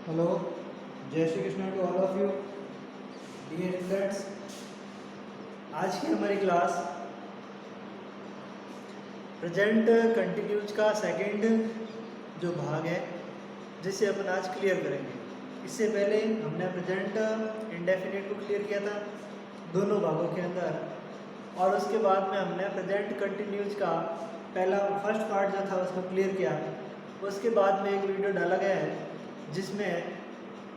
Hello, जय Shri Krishna to all of you dear students. आज की हमारी क्लास प्रेजेंट कंटिन्यूज का सेकंड जो भाग है जिसे अपन आज क्लियर करेंगे। इससे पहले हमने प्रेजेंट इंडेफिनिट को क्लियर किया था दोनों भागों के अंदर, और उसके बाद में हमने प्रेजेंट कंटिन्यूज का पहला फर्स्ट पार्ट जो था उसको क्लियर किया। उसके बाद में एक वीडियो डाला गया है जिसमें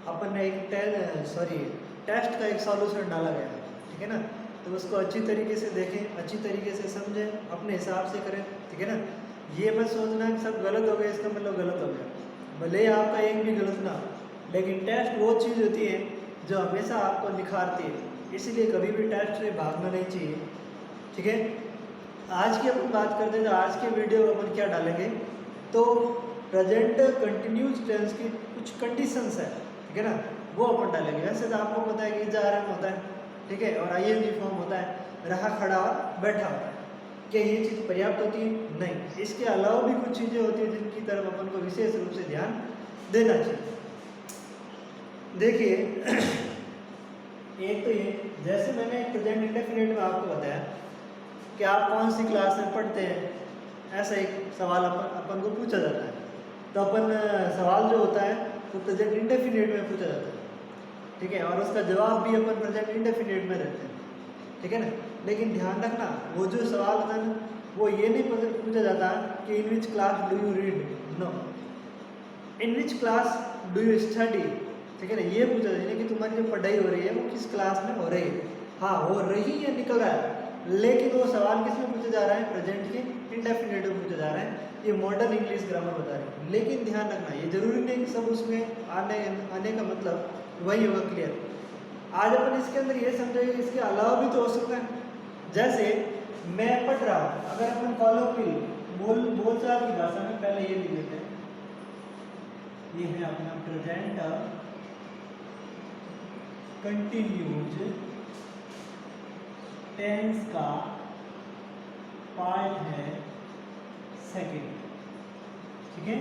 अपन ने एक टेस्ट का एक सॉल्यूशन डाला गया है, ठीक है ना। तो उसको अच्छी तरीके से देखें, अच्छी तरीके से समझें, अपने हिसाब से करें, ठीक है ना। ये मत सोचना कि सब गलत हो गया इसका मतलब गलत हो गया, भले ही आपका एक भी गलत ना, लेकिन टेस्ट वो चीज़ होती है जो हमेशा आपको निखारती है, इसलिए कभी भी टेस्ट से भागना नहीं चाहिए, ठीक है। आज की अपन बात करते हैं, तो आज के वीडियो में अपन क्या डालेंगे, तो प्रेजेंट कंटिन्यूस टेंस की कुछ कंडीशंस है, ठीक है ना, वो अपन डालेंगे। वैसे तो आपको पता है कि जा रहा होता है, ठीक है, और आईएनजी फॉर्म होता है, रहा, खड़ा और बैठा होता है। क्या ये चीज़ पर्याप्त होती है? नहीं, इसके अलावा भी कुछ चीज़ें होती हैं जिनकी तरफ अपन को विशेष रूप से ध्यान देना चाहिए। देखिए एक तो ये, जैसे मैंने प्रेजेंट इंडेफिनिट में आपको बताया कि आप कौन सी क्लास में पढ़ते हैं, ऐसा एक सवाल अपन को पूछा जाता है। तो अपन सवाल जो होता है वो प्रेजेंट इंडेफिनिट में पूछा जाता है, ठीक है, और उसका जवाब भी अपन प्रेजेंट इंडेफिनिट में देते हैं, ठीक है ना। लेकिन ध्यान रखना, वो जो सवाल होता है ना, वो ये नहीं पूछा जाता कि in which class do you read, no, in which class do you study, ठीक है ना। ये पूछा जाता है कि तुम्हारी जो पढ़ाई हो रही है वो किस क्लास में हो रही है। हाँ, हो रही है निकल रहा है, लेकिन वो सवाल किस में पूछा जा रहा है, प्रेजेंट के इंडेफिनिट में पूछा जा रहा है। ये मॉडर्न इंग्लिश ग्रामर बता रहे हैं, लेकिन ध्यान रखना ये जरूरी नहीं कि सब उसमें आने का मतलब वही होगा। क्लियर, आज अपन इसके अंदर ये समझेंगे, इसके अलावा भी तो हो सकता है। जैसे मैं पढ़ रहा हूँ, अगर अपन कॉलोक्वियल बोलचाल की भाषा में पहले ये लिख देते हैं, ये है अपना प्रेजेंट कंटिन्यूज टेंस का पार्ट है सेकंड, ठीक है।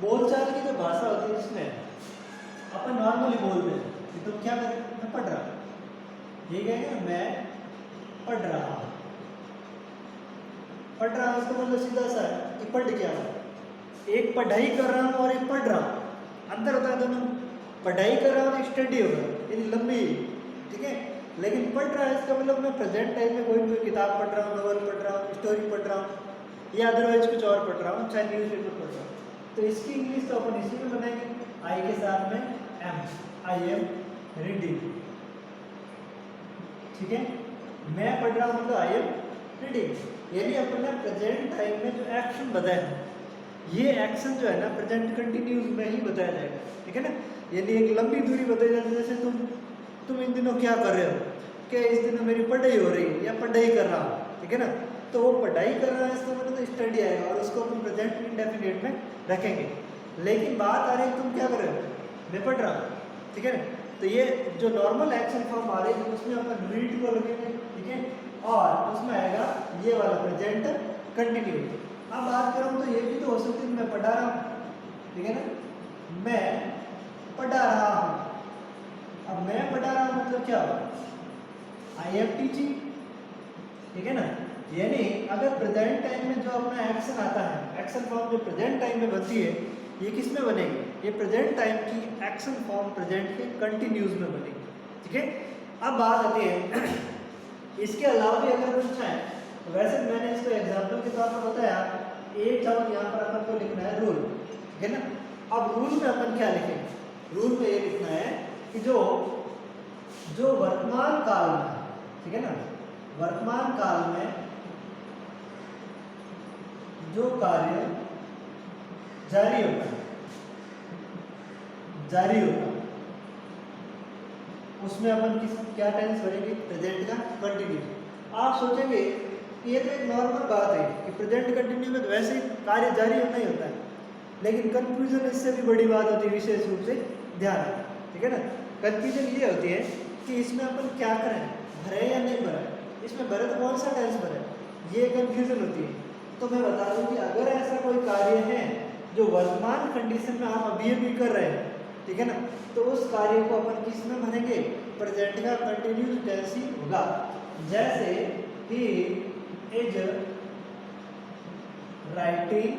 बोलचाल की जो भाषा होती है जिसमें अपन नॉर्मली बोलते हैं कि तुम क्या कर, मैं पढ़ रहा, ये कहेंगे मैं पढ़ रहा, पढ़ रहा इसका मतलब सीधा सा है कि पढ़ क्या है, एक पढ़ाई कर रहा हूँ और एक पढ़ रहा हूँ, अंतर होता है दोनों। पढ़ाई कर रहा हूँ तो स्टडी होगा, यानी लंबी, ठीक है, लेकिन पढ़ रहा है इसका मतलब मैं प्रेजेंट टाइम में कोई किताब पढ़ रहा हूँ, नॉवल पढ़ रहा हूँ, स्टोरी पढ़ रहा हूँ, या अदरवाइज कुछ और पढ़ रहा हूँ, चाहे न्यूज़ पेपर पढ़ रहा हूँ। तो इसकी इंग्लिश तो अपन इसी में बनाएंगे, आई के साथ में एम, आई एम रीडिंग, ठीक है। मैं पढ़ रहा हूँ मतलब आई एम रीडिंग, यानी अपन ने प्रेजेंट टाइम में जो एक्शन बताया, ये एक्शन जो है ना प्रेजेंट कंटिन्यूस में ही बताया जाएगा, ठीक है ना। यानी एक लंबी दूरी बताई जाती है, जैसे तुम इन दिनों क्या कर रहे हो, क्या इस दिनों मेरी पढ़ाई हो रही है या पढ़ाई कर रहा हूँ, ठीक है ना। तो वो पढ़ाई कर रहा है इसका मतलब स्टडी आएगा, और उसको अपन प्रेजेंट इंडेफिनिट में रखेंगे। लेकिन बात आ रही है तुम क्या कर रहे हो, मैं पढ़ रहा हूँ, ठीक है ना। तो ये जो नॉर्मल एक्शन फॉर्म आ रही है उसमें अपन रीड को लगेंगे, ठीक है, और उसमें आएगा ये वाला प्रेजेंट कंटिन्यूस। अब बात करूँ तो ये भी तो हो सकती है मैं पढ़ा रहा हूँ, ठीक है ना, मैं पढ़ा रहा हूँ। अब मैं पढ़ा रहा हूँ मतलब क्या होगा, आई एम टीचिंग, ठीक है ना। यानी अगर प्रेजेंट टाइम में जो अपना एक्शन आता है, एक्शन फॉर्म जो प्रेजेंट टाइम में बनती है, ये किस में बनेगी, ये प्रेजेंट टाइम की एक्शन फॉर्म प्रेजेंट के कंटिन्यूस में बनेगी, ठीक है। अब बात आती है इसके अलावा भी अगर पूछना है, तो वैसे मैंने इसको एग्जाम्पल के तौर पर बताया, एक चाहो यहाँ पर अपन को लिखना है रूल, ठीक है ना। अब रूल में अपन क्या लिखेंगे, रूल में ये लिखना है कि जो वर्तमान काल में, ठीक है ना, वर्तमान काल में जो कार्य जारी होता है उसमें अपन क्या टेंस भरेंगे, प्रेजेंट का कंटिन्यूस। आप सोचेंगे कि ये तो एक नॉर्मल बात है कि प्रेजेंट कंटिन्यू में तो वैसे ही कार्य जारी होना ही होता है, लेकिन कंफ्यूजन इससे भी बड़ी बात होती है, विशेष रूप से ध्यान रखें, ठीक है ना। कंफ्यूजन ये होती है कि इसमें अपन क्या करें, भरे या नहीं भरे, इसमें भरे तो कौन सा टेंस भरे, ये कंफ्यूजन होती है। तो मैं बता दूं कि अगर ऐसा कोई कार्य है जो वर्तमान कंडीशन में आप अभी भी कर रहे हैं, ठीक है ना। तो उस कार्य को अपन किस में भरेंगे, प्रेजेंट का कंटिन्यूस टेंस ही होगा। जैसे he is writing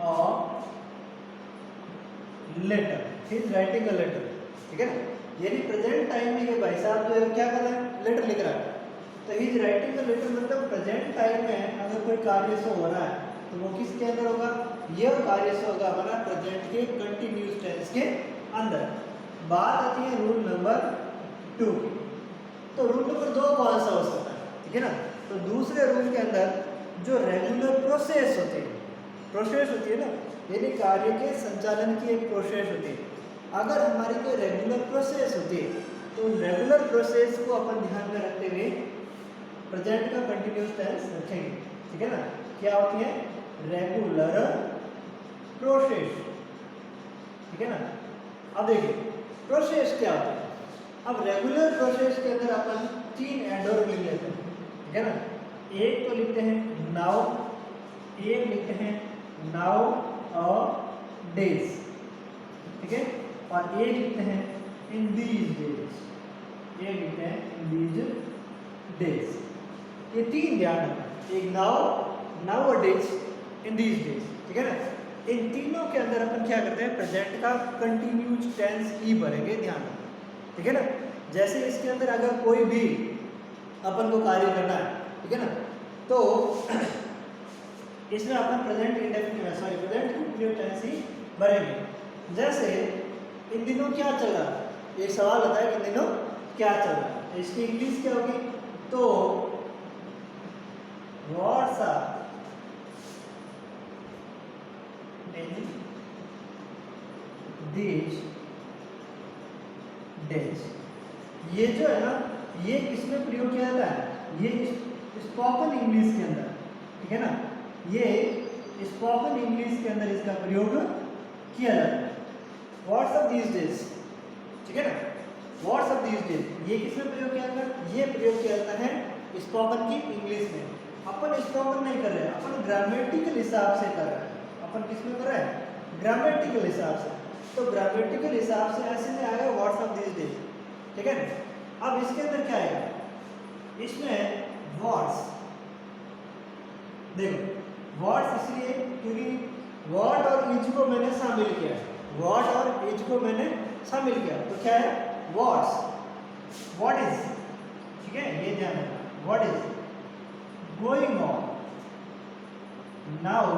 a letter, he is writing a letter, ठीक है ना। यानी प्रेजेंट टाइम में ये भाई साहब जो है क्या कर रहे हैं, लेटर लिख रहा है। तो he is writing a letter मतलब प्रेजेंट टाइम में अगर कोई कार्य से हो रहा है तो वो किसके अंदर होगा, यह कार्य से होगा हमारा प्रेजेंट के कंटिन्यूस टेंस के अंदर। बात आती है रूल नंबर 2 की। तो रूल नंबर 2 कौन सा हो सकता है, ठीक है ना। तो दूसरे रूल के अंदर जो रेगुलर प्रोसेस होती है, प्रोसेस होती है ना, यानी कार्य के संचालन की एक प्रोसेस होती है। अगर हमारी कोई रेगुलर प्रोसेस होती है तो रेगुलर प्रोसेस को अपन ध्यान में रखते हुए प्रेजेंट का कंटिन्यूस टेंस रखेंगे, ठीक है ना। क्या होती है, रेगुलर प्रोसेस, ठीक है ना। अब देखिए प्रोसेस क्या होता है। अब रेगुलर प्रोसेस के अंदर अपन 3 एडवर्ब लिख लेते हैं, ठीक है ना। एक तो लिखते हैं नाउ, एक लिखते हैं नाउ और डेज, ठीक है, और एक लिखते हैं इन दीज डेज, एक लिखते हैं इन दीज डेज। ये 3 ध्यान रखना, एक नाउ, नाउ और डेज, इन दीज डेज, ठीक है ना। इन तीनों के अंदर अपन क्या करते हैं, प्रेजेंट का कंटिन्यूस टेंस ही भरेंगे, ध्यान रखना, ठीक है ना। जैसे इसके अंदर अगर कोई भी अपन को कार्य करना है, ठीक है ना, तो इसमें अपन present indefinite sorry present continuous tense ही भरेंगे। जैसे इन दिनों क्या चल रहा है, एक सवाल होता है कि इन दिनों क्या चल रहा है, तो इसकी इंग्लिश क्या होगी, तो what's are in these days. ये जो है ना, ये किसमें प्रयोग किया जाता है, ये स्पोकन इंग्लिश के अंदर, ठीक है ना। ये स्पोकन इंग्लिश के अंदर इसका प्रयोग किया जाता है। व्हाट्स ऑफ दीज डेज, ठीक है ना, व्हाट्स ऑफ दीज डेज ये किसमें प्रयोग किया जाता है, ये प्रयोग किया जाता है स्पोकन की इंग्लिश में। अपन स्पोकन नहीं कर रहे हैं, अपन ग्रामेटिकल हिसाब से कर रहे हैं। अपन किसमें कर रहे हैं, ग्रामेटिकल हिसाब से। तो ग्रामेटिकल हिसाब से ऐसे में आएगा व्हाट्स ऑफ दीज डेज, ठीक है। अब इसके अंदर क्या आएगा, इसमें व्हाट्स, देखो व्हाट्स इसलिए क्योंकि व्हाट और इज को मैंने शामिल किया, व्हाट और इज को मैंने शामिल किया, तो क्या है व्हाट्स, व्हाट इज, ठीक है, ये ध्यान रखना। What is going on now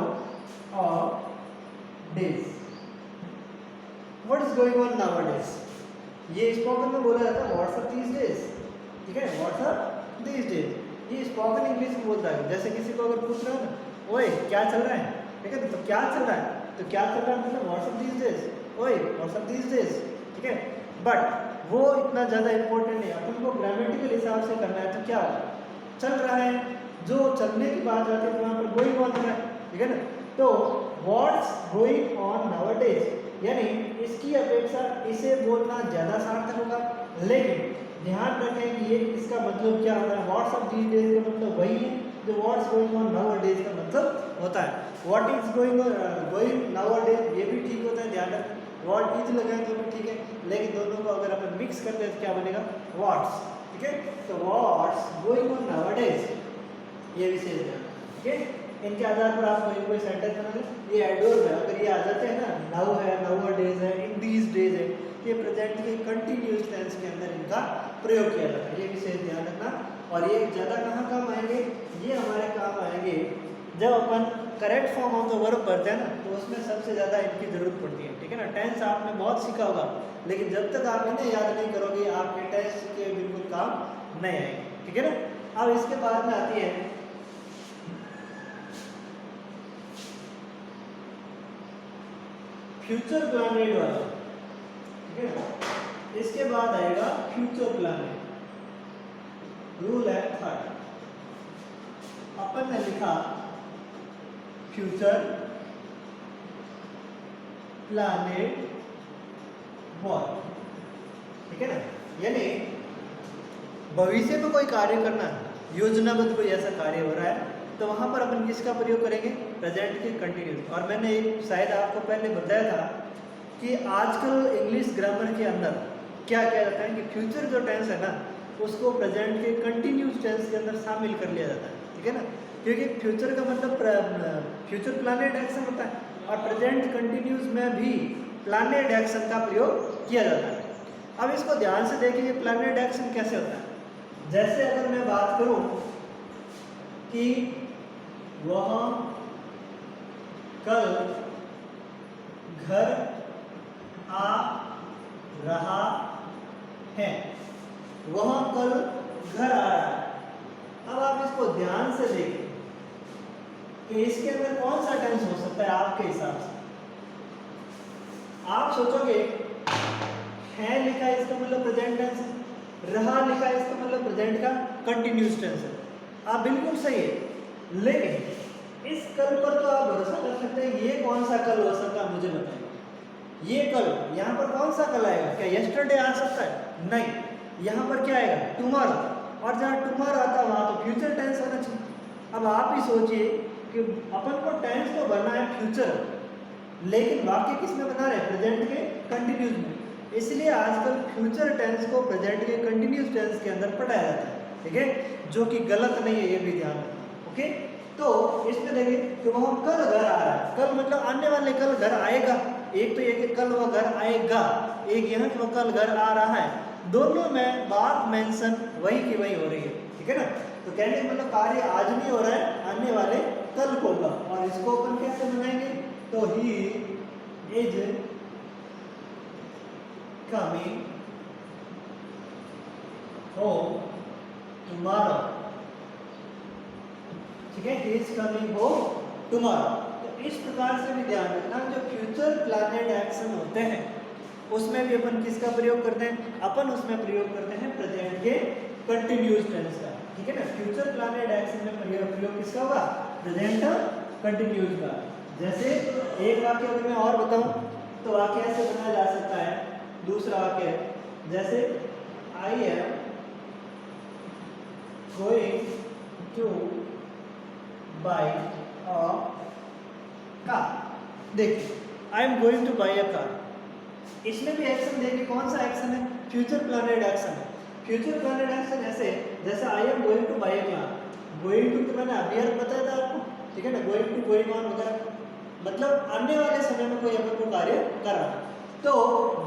और days, what is going on nowadays, ये स्पोकन में बोला जाता है व्हाट्स ऑफ दीज डेज, ठीक है, व्हाट्स ऑफ दीज डेज। ये स्पोकन इंग्लिश में बोलता है। जैसे किसी को अगर पूछ रहे हो ना, ओए क्या चल रहा है, ठीक है, तो क्या चल रहा है, तो क्या चल रहा है मतलब व्हाट्स ऑफ दीज डेज, ओए व्हाट्स ऑफ दीज डेज, ठीक है। बट वो इतना ज़्यादा इंपॉर्टेंट नहीं, अपन को ग्रामेटिकल हिसाब से करना है। तो क्या चल रहा है, जो चलने की बात आती है तो वहाँ पर गोइंग ऑन है, ठीक है ना। तो व्हाट्स गोइंग ऑन नाउअडेज, यानी इसकी अपेक्षा इसे बोलना ज़्यादा सार्थक होगा। लेकिन ध्यान रखें कि ये इसका मतलब क्या होता है, व्हाट्स ऑफ दीज डेज का मतलब वही है जो व्हाट्स गोइंग ऑन नाउअडेज का मतलब होता है। व्हाट इज गोइंग नाउअडेज ये भी ठीक होता है, ध्यान रखें। व्हाट इज लगाए तो भी ठीक है, लेकिन दोनों को अगर अपन मिक्स कर दें तो क्या बनेगा, व्हाट्स, ठीक है। तो व्हाट्स गोइंग ऑन नाउअडेज ये विशेष है, ठीक है। इनके आधार पर आप कोई सेंटेंस बना लें। ये एडवर्ब है, अगर ये आ जाते हैं ना, नाउ है, नाउअडेज है, इन दीज डेज है, ये प्रेजेंट के कंटिन्यूस टेंस के अंदर इनका प्रयोग किया जाता है, ये विशेष ध्यान रखना। और ये ज़्यादा कहाँ काम आएंगे, ये हमारे काम आएंगे जब अपन correct form of the verb भरते हैं ना, तो उसमें सबसे ज़्यादा इनकी ज़रूरत पड़ती है, ठीक है ना। टेंस आपने बहुत सीखा होगा, लेकिन जब तक आप इन्हें याद नहीं करोगे आपके टेंस के बिल्कुल काम नहीं आएंगे, ठीक है ना। अब इसके बाद में आती है फ्यूचर प्लानेड वाला, ठीक है ना। इसके बाद आएगा फ्यूचर प्लानेड, रूल है 3rd। अपन ने लिखा फ्यूचर प्लानेड वर्क, ठीक है ना। यानी भविष्य में कोई कार्य करना है, योजनाबद्ध कोई ऐसा कार्य हो रहा है, तो वहां पर अपन किसका प्रयोग करेंगे, प्रेजेंट के कंटिन्यूस। और मैंने एक शायद आपको पहले बताया था कि आजकल इंग्लिश ग्रामर के अंदर क्या किया जाता है कि फ्यूचर जो टेंस है ना उसको प्रेजेंट के कंटिन्यूस टेंस के अंदर शामिल कर लिया जाता है, ठीक है ना, क्योंकि फ्यूचर का मतलब फ्यूचर प्लानेड एक्शन होता है और प्रेजेंट कंटिन्यूस में भी प्लानेड एक्शन का प्रयोग किया जाता है। अब इसको ध्यान से देखिए प्लानेड एक्शन कैसे होता है। जैसे अगर मैं बात करूं कि वह कल घर आ रहा है, वह कल घर आ रहा है। अब आप इसको ध्यान से देखिए कि इसके अंदर कौन सा टेंस हो सकता है आपके हिसाब से। आप सोचोगे है लिखा है इसका मतलब प्रेजेंट टेंस है, रहा लिखा है इसका मतलब प्रेजेंट का कंटिन्यूस टेंस है। आप बिल्कुल सही है, लेकिन इस कल पर तो आप भरोसा कर सकते हैं। ये कौन सा कल हो सकता है मुझे बताइए। ये कल यहाँ पर कौन सा कल आएगा? क्या यस्टरडे आ सकता है? नहीं, यहाँ पर क्या आएगा? टुमारो। और जहाँ टुमारो आता है वहाँ तो फ्यूचर टेंस होना चाहिए। अब आप ही सोचिए कि अपन को टेंस तो बनना है फ्यूचर, लेकिन वाक्य किस में बना रहे? प्रेजेंट के कंटिन्यूस में। इसलिए आजकल फ्यूचर टेंस को प्रेजेंट के कंटिन्यूस टेंस के अंदर पढ़ाया जाता है, ठीक है, जो कि गलत नहीं है, ये भी ध्यान रखना। ओके, तो इसमें देखिए कि वह कल घर आ रहा है। कल मतलब आने वाले कल घर आएगा। एक तो ये कि कल वह घर आएगा, एक यह कि वह कल घर आ रहा है। दोनों में बात मेंशन वही की वही हो रही है, ठीक है ना। तो कहने का मतलब कार्य आज नहीं हो रहा है, आने वाले कल को होगा। और इसको अपन कैसे बनाएंगे? तो he is coming home tomorrow, ठीक है, he is coming home tomorrow. तो इस प्रकार से भी ध्यान रखना, जो फ्यूचर प्लानेड एक्शन होते हैं उसमें भी अपन किसका प्रयोग करते हैं? अपन उसमें प्रयोग करते हैं प्रेजेंट के कंटिन्यूस टेंस का, ठीक है ना। फ्यूचर प्लानेड एक्शन में प्रयोग किसका होगा? प्रेजेंट कंटिन्यूस का। जैसे एक वाक्य अगर मैं और बताऊं तो वाक्य ऐसे बनाया जा सकता है। दूसरा वाक्य जैसे I am going to buy a car. देखिए I am going to buy a car, इसमें भी एक्शन देखिए कौन सा एक्शन है? फ्यूचर प्लानेड एक्शन है। फ्यूचर प्लानेड एक्शन ऐसे जैसे I am going to buy a car. Going to तो मैंने अभी बताया था आपको, ठीक है ना, गोइंग टू गोइंग ऑन वगैरह, मतलब आने वाले समय में कोई अपन को कार्य कर रहा है। तो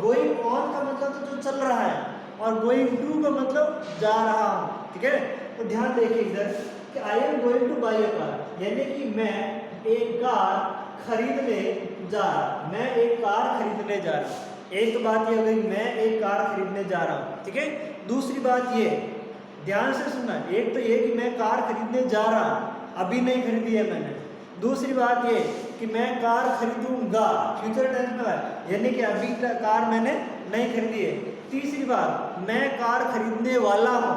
गोइंग ऑन का मतलब तो जो चल रहा है, और गोइंग टू का मतलब जा रहा हूँ, ठीक है। तो ध्यान देखिए इधर कि I am going to buy a car, यानी कि मैं एक कार खरीदने जा रहा, मैं एक कार खरीदने जा रहा। एक तो बात ये हो गई मैं एक कार खरीदने जा रहा हूँ, ठीक है। दूसरी बात ये ध्यान से सुनना, एक तो ये कि मैं कार खरीदने जा रहा, अभी नहीं खरीदी है मैंने। दूसरी बात ये कि मैं कार खरीदूंगा, फ्यूचर टेंस में है, यानी कि अभी कार मैंने नहीं खरीदी है। तीसरी बात मैं कार खरीदने वाला हूँ,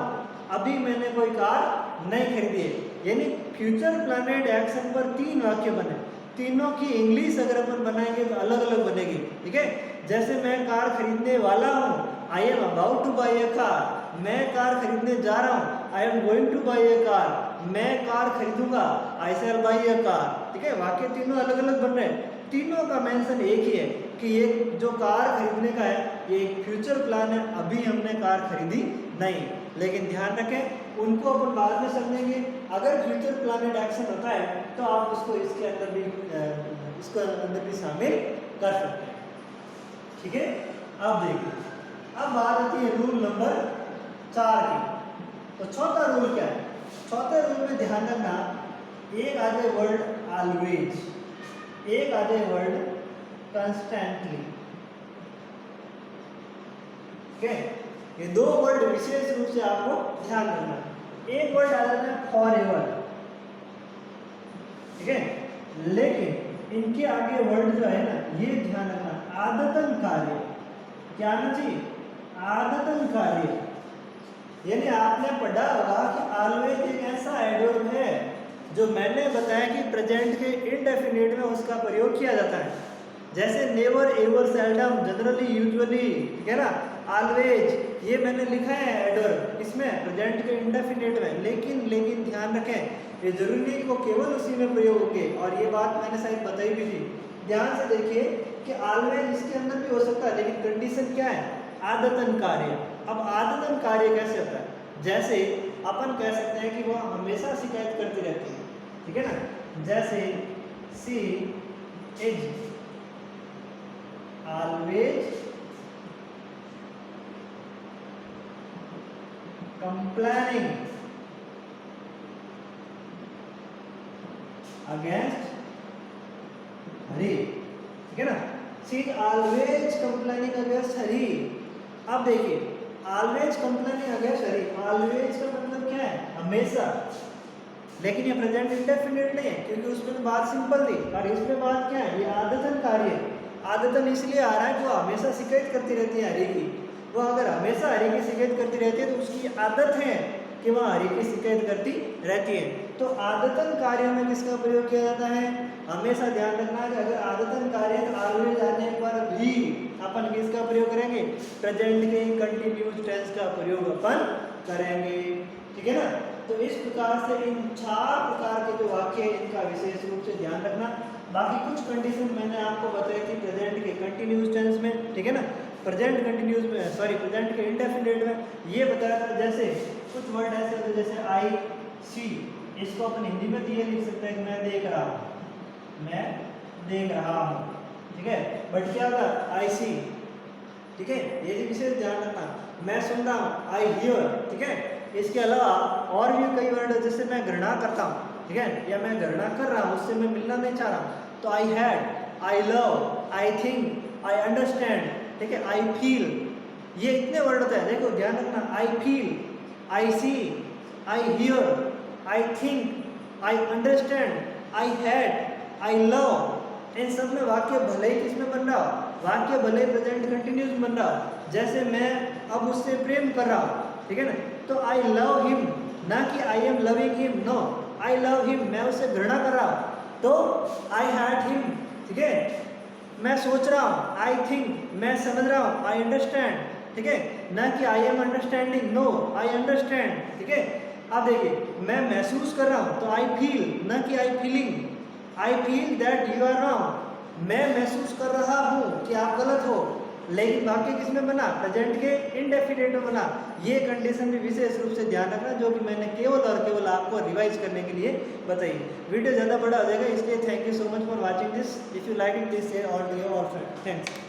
अभी मैंने कोई कार नहीं खरीदी है। यानी फ्यूचर प्लानेड एक्शन पर 3 वाक्य बने। तीनों की इंग्लिश अगर अपन बनाएंगे तो अलग अलग बनेगी, ठीक है। जैसे मैं कार खरीदने वाला हूँ, I am about to buy a car, मैं कार खरीदने जा रहा हूँ, I am going to buy a car, मैं कार खरीदूंगा, I shall buy a car, ठीक है। वाक्य तीनों अलग अलग बन रहे हैं। तीनों का मेंशन एक ही है कि ये जो कार खरीदने का है ये एक फ्यूचर प्लान है, अभी हमने कार खरीदी नहीं। लेकिन ध्यान रखें उनको अपन बाद में समझेंगे। अगर फ्यूचर प्लानेड एक्शन होता है तो आप उसको इसके अंदर भी शामिल कर सकते हैं, ठीक है। अब देखिए, अब बात आती है रूल नंबर 4 की। तो चौथा रूल क्या है? चौथे रूल में ध्यान रखना, एक आ जाए वर्ड ऑलवेज, एक आ जाए वर्ड कंस्टेंटली, ठीक है। ये 2 वर्ड विशेष रूप से आपको ध्यान रखना। एक वर्ड आ जाता है फॉरएवर, ठीक है, लेकिन इनके आगे वर्ड जो है ना, ये ध्यान रखना, आदतन कार्य। क्या आना चाहिए? आदतन कार्य। यानी आपने पढ़ा होगा कि ऑलवेज एक ऐसा एडवर्ब है जो मैंने बताया कि प्रेजेंट के इनडेफिनिट में उसका प्रयोग किया जाता है। जैसे never, ever, seldom, generally, usually, ठीक है ना। ऑलवेज ये मैंने लिखा है एडवर्ब, इसमें प्रेजेंट के इंडेफिनिट में। लेकिन ध्यान रखें, ये जरूरी नहीं कि वो केवल उसी में प्रयोग होंगे। और ये बात मैंने शायद बताई भी थी ध्यान से देखिए कि ऑलवेज इसके अंदर भी हो सकता है, लेकिन कंडीशन क्या है, आदतन कार्य। अब आदतन कार्य कैसे होता है, जैसे अपन कह सकते हैं कि वह हमेशा शिकायत करती रहती है, ठीक है ना, जैसे she is always complaining against Hari, ठीक है ना, she is always complaining against Hari. अब देखिए always complaining against Hari, always का मतलब क्या है, हमेशा, लेकिन ये प्रेजेंट इंडेफिनिट नहीं है क्योंकि उसमें तो बात सिंपल थी, और इसमें बात क्या है, ये आदतन कार्य है। आदतन इसलिए आ रहा है कि वो हमेशा शिकायत करती रहती है हरी की, वो अगर हमेशा हरी की शिकायत करती रहती है तो उसकी आदत है कि वह हरी की शिकायत करती रहती है। तो आदतन कार्य में किसका प्रयोग किया जाता है, हमेशा ध्यान रखना कि अगर आदतन कार्य ऑलवेज आने पर भी अपन किसका प्रयोग करेंगे, प्रेजेंट के कंटिन्यूअस टेंस का प्रयोग अपन करेंगे, ठीक है ना। तो इस प्रकार से इन 4 प्रकार के जो वाक्य है इनका विशेष रूप से ध्यान रखना। बाकी कुछ कंडीशन मैंने आपको बताई थी प्रेजेंट के कंटिन्यूअस टेंस में, ठीक है ना, प्रेजेंट कंटिन्यूअस में, सॉरी प्रेजेंट के इंडेफिनिट में ये बताया था। जैसे कुछ वर्ड ऐसे होते हैं जैसे आई सी, इसको अपन हिंदी में ये लिख सकते हैं कि मैं देख रहा हूँ, मैं देख रहा हूँ, ठीक है, बट क्या होगा, आई सी, ठीक है, ये भी विशेष ध्यान रखना। मैं सुन रहा हूँ, आई हियर, ठीक है। इसके अलावा और भी कई वर्ड है जैसे मैं घृणा करता हूँ, ठीक है, या मैं घृणा कर रहा हूँ, उससे मैं मिलना नहीं चाह रहा हूँ, तो आई had, I love, I think, I understand, ठीक है, आई फील, ये इतने वर्ड होते हैं, देखो ध्यान रखना, I feel, I see, I hear, I think, I understand, I had, I love, इन सब में वाक्य भले ही किसमें बन रहा हो, वाक्य भले प्रेजेंट कंटिन्यूस बन रहा हो। जैसे मैं अब उससे प्रेम कर रहा हूँ, ठीक है ना, तो आई लव हिम, ना कि I am loving him, no, I love him, मैं उससे घृणा कर रहा हूँ, तो आई हैड हिम, ठीक है। मैं सोच रहा हूँ, आई थिंक, मैं समझ रहा हूँ, आई अंडरस्टैंड, ठीक है, ना कि I am understanding, no, I understand, ठीक है। अब देखिए मैं महसूस कर रहा हूँ, तो आई फील, ना कि I feeling, I feel that you are wrong, मैं महसूस कर रहा हूँ कि आप गलत हो, लेकिन वाक्य किसमें बना, प्रेजेंट के इंडेफिनिट में बना। ये कंडीशन भी विशेष रूप से ध्यान रखना, जो कि मैंने केवल और केवल आपको रिवाइज करने के लिए बताई। वीडियो ज़्यादा बड़ा हो जाएगा, इसलिए thank you so much for watching this. If you like it please share all to your friends. Thanks.